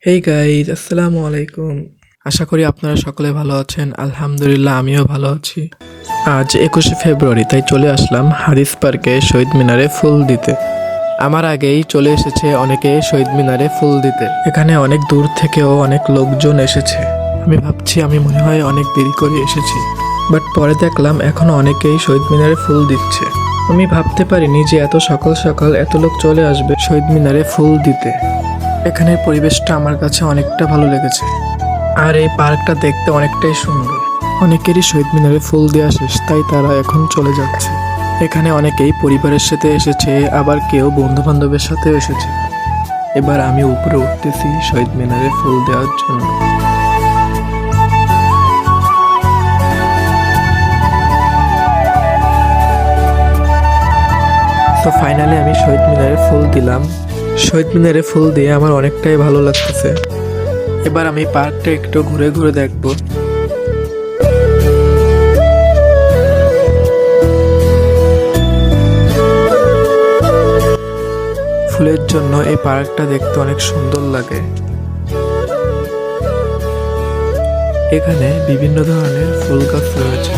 Hey guys, আসসালামু আলাইকুম। আশা করি আপনারা সকলে ভালো আছেন। আলহামদুলিল্লাহ, আমিও ভালো আছি। আজ 21শে ফেব্রুয়ারি, তাই চলে আসলাম হাদিস পার্কে শহীদ মিনারে ফুল দিতে। আমার আগেই চলে এসেছে অনেকে শহীদ মিনারে ফুল দিতে। এখানে অনেক দূর থেকেও অনেক লোকজন এসেছে। আমি ভাবছি আমি মনে হয় অনেক দেরি করে এসেছি, বাট পরে দেখলাম এখনো অনেকেই শহীদ মিনারে ফুল দিচ্ছে। আমি ভাবতে পারিনি যে এত সকাল সকাল এত লোক চলে আসবে শহীদ মিনারে ফুল দিতে। এখানের পরিবেশটা আমার কাছে অনেকটা ভালো লেগেছে, আর এই পার্কটা দেখতে অনেকটাই সুন্দর। অনেকেরই শহীদ মিনারে ফুল দেওয়া শেষ, তাই তারা এখন চলে যাচ্ছে। এখানে অনেকেই পরিবারের সাথে এসেছে, আবার কেউ বন্ধু বান্ধবের সাথেও এসেছে। এবার আমি উপরে উঠতেছি শহীদ মিনারে ফুল দেওয়ার জন্য। তো ফাইনালি আমি শহীদ মিনারে ফুল দিলাম। শহীদ মিনারে ফুল দিয়ে আমার অনেকটাই ভালো লাগতেছে। এবার আমি পার্কটা একটু ঘুরে ঘুরে দেখব। ফুলের জন্য এই পার্কটা দেখতে অনেক সুন্দর লাগে। এখানে বিভিন্ন ধরনের ফুল গাছ রয়েছে।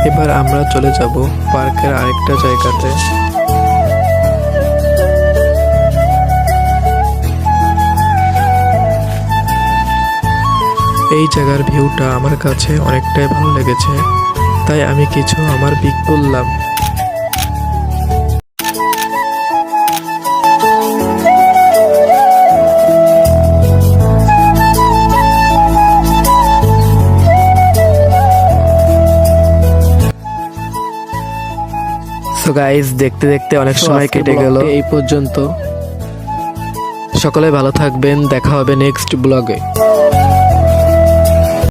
এবার আমরা চলে যাব পার্কের আরেকটা জায়গাতে। এই জায়গার ভিউটা আমার কাছে অনেকটাই ভালো লেগেছে, তাই আমি কিছু আমার পিক তুললাম। সো গাইস, দেখতে দেখতে অনেক সময় কেটে গেল। এই পর্যন্ত সকলে ভালো থাকবেন, দেখা হবে নেক্সট ব্লগে।